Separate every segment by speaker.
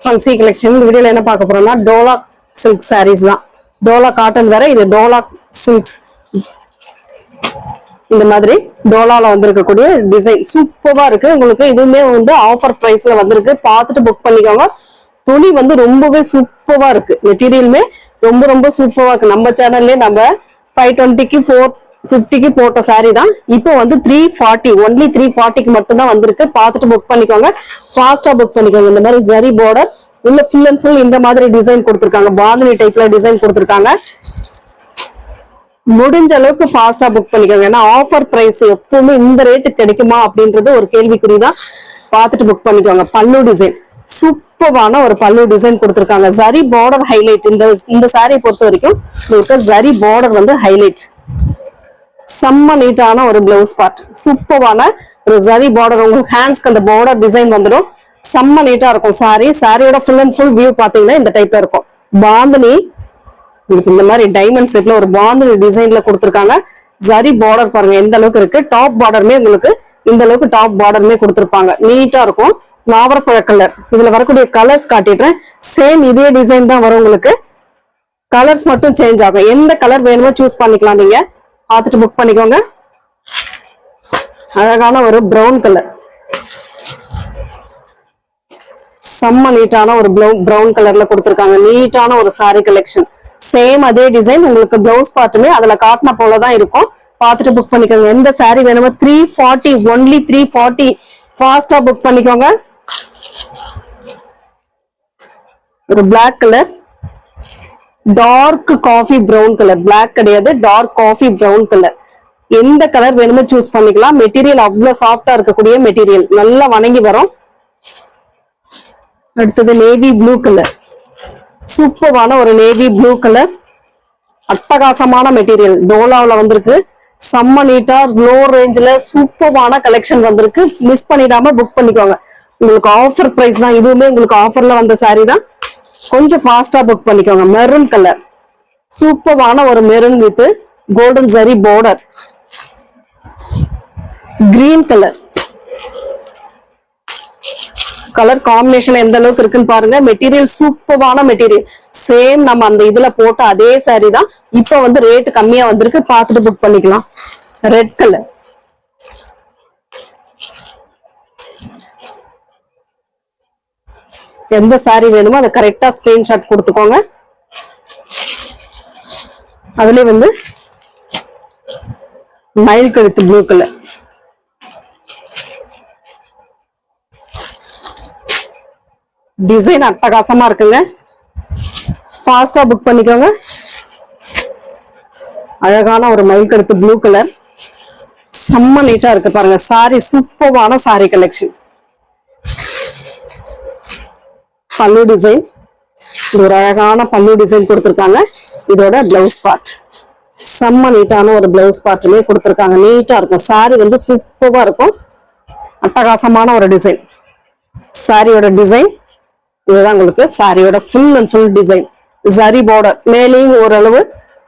Speaker 1: Fancy collection வீடியோல என்ன பார்க்க போறோம்னா டோலா சில்க் சாரீஸ் தான். டோலா காட்டன் வேற, இது டோலா சில்க்ஸ். இந்த மாதிரி டோலால வந்திருக்கக்கூடிய டிசைன் சூப்பரா இருக்கு. உங்களுக்கு இதுவுமே வந்து ஆஃபர் பிரைஸ்ல வந்திருக்கு. பார்த்துட்டு புக் பண்ணிக்கோங்க. துணி வந்து ரொம்பவே சூப்பரா இருக்கு. மெட்டீரியலுமே ரொம்ப ரொம்ப சூப்பரா இருக்கு. நம்ம சேனல்லே நம்ம 520க்கு 450க்கு போட்ட சாரி தான். இப்போ வந்து 340 ஒன்லி 340க்கு மட்டும் தான் வந்திருக்கு. பார்த்துட்டு புக் பண்ணிக்கோங்க. ஃபாஸ்டா புக் பண்ணிக்கோங்க. இந்த மாதிரி ஜரி பார்டர் உள்ள ஃபுல் அண்ட் ஃபுல் இந்த மாதிரி டிசைன் கொடுத்திருக்காங்க. பாந்தினி டைப்ல டிசைன் கொடுத்திருக்காங்க. முடிஞ்ச அளவுக்கு ஃபாஸ்டா புக் பண்ணிக்கோங்க. ஏன்னா ஆஃபர் பிரைஸ் எப்பவுமே இந்த ரேட்டு கிடைக்குமா அப்படின்றது ஒரு கேள்விக்குறிதான். பார்த்துட்டு புக் பண்ணிக்கோங்க. பல்லு டிசைன் சூப்பரான ஒரு பல்லு டிசைன் கொடுத்திருக்காங்க. Zari border highlight. இந்த சாரியை பொறுத்த வரைக்கும் உங்களுக்கு ஜரி பார்டர் வந்து ஹைலைட். செம்ம நீட்டான ஒரு பிளவுஸ் பார்ட். சூப்பரான ஒரு ஜரி பார்டர். உங்களுக்கு ஹேண்ட்ஸ்க்கு அந்த பார்டர் டிசைன் வந்துடும். செம்ம நீட்டா இருக்கும் சாரி. சாரியோட ஃபுல் அண்ட் ஃபுல் வியூ பாத்தீங்கன்னா இந்த டைப்ல இருக்கும். பாந்தினி உங்களுக்கு இந்த மாதிரி டைமண்ட் செட்ல ஒரு பாந்தினி டிசைன்ல கொடுத்திருக்காங்க. ஜரி பார்டர் பாருங்க எந்த அளவுக்கு இருக்கு. டாப் பார்டருமே உங்களுக்கு இந்த அளவுக்கு டாப் பார்டருமே கொடுத்திருப்பாங்க. நீட்டா இருக்கும். நாவரப்பழ கலர். இதுல வரக்கூடிய கலர்ஸ் காட்டிடுறேன். சேம் இதே டிசைன் தான் வரும். உங்களுக்கு கலர்ஸ் மட்டும் சேஞ்ச் ஆகும். எந்த கலர் வேணுமோ சூஸ் பண்ணிக்கலாம். நீங்க பார்த்துட்டு புக் பண்ணிக்கோங்க. அழகான ஒரு பிரவுன் கலர். செம்ம நீட்டான ஒரு பிரவுன் கலர்ல கொடுத்திருக்காங்க. நீட்டான ஒரு சாரி கலெக்ஷன். சேம் அதே டிசைன். உங்களுக்கு பிளவுஸ் பார்ட்டுமே அதுல காட்டின போலதான் இருக்கும். பார்த்துட்டு புக் பண்ணிக்கோங்க. எந்த சாரி வேணுமோ 340 ஒன்லி 340. ஃபாஸ்டா புக் பண்ணிக்கோங்க. ஒரு black colour, dark coffee brown colour. Black கிடையாது, டார்க் காஃபி பிரவுன் கலர். எந்த கலர் வேணுமோ சூஸ் பண்ணிக்கலாம். மெட்டீரியல் அவ்வளவு சாஃப்டா இருக்கக்கூடிய மெட்டீரியல். நல்லா வணங்கி வரும். அடுத்தது நேவி ப்ளூ கலர். சூப்பரான ஒரு நேவி ப்ளூ கலர். அட்டகாசமான மெட்டீரியல். டோலாவில் வந்திருக்கு. செம்ம நீட்டா லோ ரேஞ்சில சூப்பரான கலெக்ஷன் வந்திருக்கு. மிஸ் பண்ணிடாம புக் பண்ணிக்கோங்க. உங்களுக்கு ஆஃபர் பிரைஸ் தான். இதுவுமே உங்களுக்கு ஆஃபர்ல வந்த சாரி தான். கொஞ்சம் ஃபாஸ்டா புக் பண்ணிக்கோங்க. Maroon colour. சூப்பரான ஒரு maroon with golden zari border. Green colour. Colour combination எந்த அளவுக்கு இருக்குன்னு பாருங்க. மெட்டீரியல் சூப்பரான மெட்டீரியல். சேம் நம்ம அந்த இதுல போட்ட அதே சாரி தான். இப்ப வந்து ரேட் கம்மியா வந்திருக்கு. பார்த்துட்டு புக் பண்ணிக்கலாம். Red colour. எந்த சாரி வேணுமோ அதை கரெக்டா ஸ்கிரீன்ஷாட் கொடுத்துக்கோங்க. அதுலயே வந்து மயில் கழுத்து ப்ளூ கலர். டிசைன் அட்டகாசமா இருக்குங்க. ஃபாஸ்டா புக் பண்ணிக்கோங்க. அழகான ஒரு மயில் கழுத்து ப்ளூ கலர். செம்ம நீட்டா இருக்கு பாருங்க. சாரி சூப்பரான சாரி கலெக்ஷன். பல்லு டிசைன். இது ஒரு அழகான பல்லு டிசைன் கொடுத்திருக்காங்க. இதோட பிளவுஸ் பார்ட் செம்ம நீட்டான ஒரு பிளவுஸ் பார்ட்டுமே கொடுத்திருக்காங்க. நீட்டா இருக்கும். சாரி வந்து சூப்பரா இருக்கும். அட்டகாசமான ஒரு டிசைன். சாரியோட டிசைன் இதுதான். உங்களுக்கு சாரியோட full and full design. Zari border மேலேயும் ஓரளவு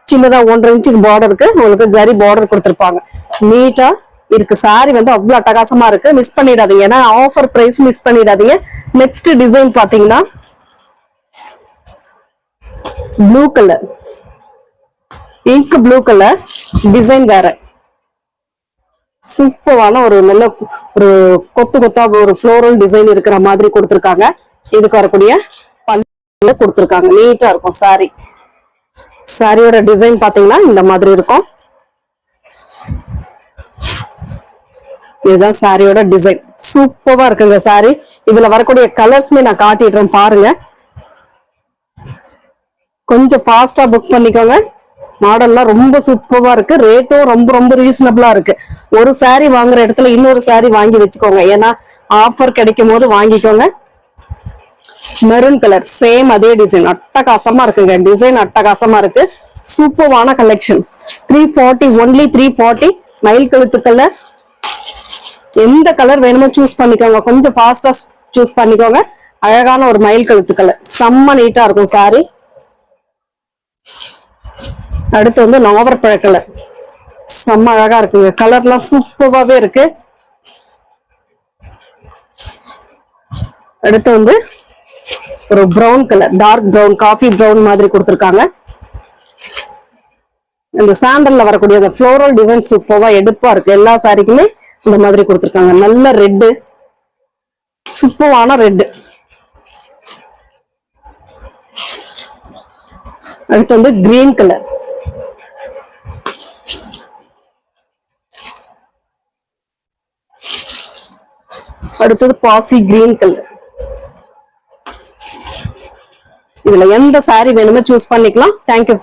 Speaker 1: சின்னதா 1.5 இன்ச்சுக்கு பார்டருக்கு உங்களுக்கு ஜரி பார்டர் கொடுத்திருப்பாங்க. நீட்டா இருக்கு. சாரி வந்து அவ்வளவு அட்டகாசமா இருக்கு. மிஸ் பண்ணிடாதீங்க. ஏன்னா ஆஃபர் பிரைஸ் மிஸ் பண்ணிடாதீங்க. நெக்ஸ்ட் டிசைன் பாத்தீங்கன்னா blue colour. Ink blue colour. Design வேற. சூப்பரான ஒரு நல்ல ஒரு கொத்து கொத்தா ஒரு ஃப்ளோரல் டிசைன் இருக்கிற மாதிரி கொடுத்திருக்காங்க. இதுக்கு வரக்கூடிய பல்லு கொடுத்திருக்காங்க. நீட்டா இருக்கும் சாரி. சாரியோட டிசைன் பாத்தீங்கன்னா இந்த மாதிரி இருக்கும். இதுதான் சாரியோட டிசைன். சூப்பரா இருக்குங்க சாரி. இதுல வரக்கூடிய கலர்ஸ்மே நான் காட்டிடுறேன் பாருங்க. கொஞ்சம் ஃபாஸ்டா புக் பண்ணிக்கோங்க. மாடல்லாம் ரொம்ப சூப்பரா இருக்கு. ரேட்டும் ரொம்ப ரொம்ப ரீசனபிளா இருக்கு. ஒரு சாரி வாங்குற இடத்துல இன்னொரு சாரி வாங்கி வச்சுக்கோங்க. ஏன்னா ஆஃபர் கிடைக்கும் போது வாங்கிக்கோங்க. Maroon colour. சேம் அதே டிசைன். அட்டகாசமா இருக்குங்க. டிசைன் அட்டகாசமா இருக்கு. சூப்பரான கலெக்ஷன். 340 ஒன்லி 340. மயில் கழுத்து கலர். எந்த கலர் வேணுமோ சூஸ் பண்ணிக்கோங்க. கொஞ்சம் ஃபாஸ்டா சூஸ் பண்ணிக்கோங்க. அழகான ஒரு மயில் கழுத்து கலர். செம்ம நீட்டா இருக்கும் சாரி. அடுத்து வந்து நாவரப்பழ கலர். செம்ம அழகா இருக்குங்க. கலர்லாம் சூப்பராவே இருக்கு. அடுத்து வந்து ஒரு brown colour, dark brown, coffee brown மாதிரி கொடுத்துருக்காங்க. இந்த சாண்டல்ல வரக்கூடிய அந்த ஃப்ளோரல் டிசைன் சூப்பரா எடுப்பா இருக்கு. எல்லா சாரிக்குமே இந்த மாதிரி கொடுத்துருக்காங்க. நல்ல ரெட்டு, சூப்பரான ரெட்டு. அடுத்து வந்து கிரீன் கலர், அடுத்தது பாசி கிரீன் கலர். இதுல எந்த சாரி வேணுமோ சூஸ் பண்ணிக்கலாம். தேங்க்யூ.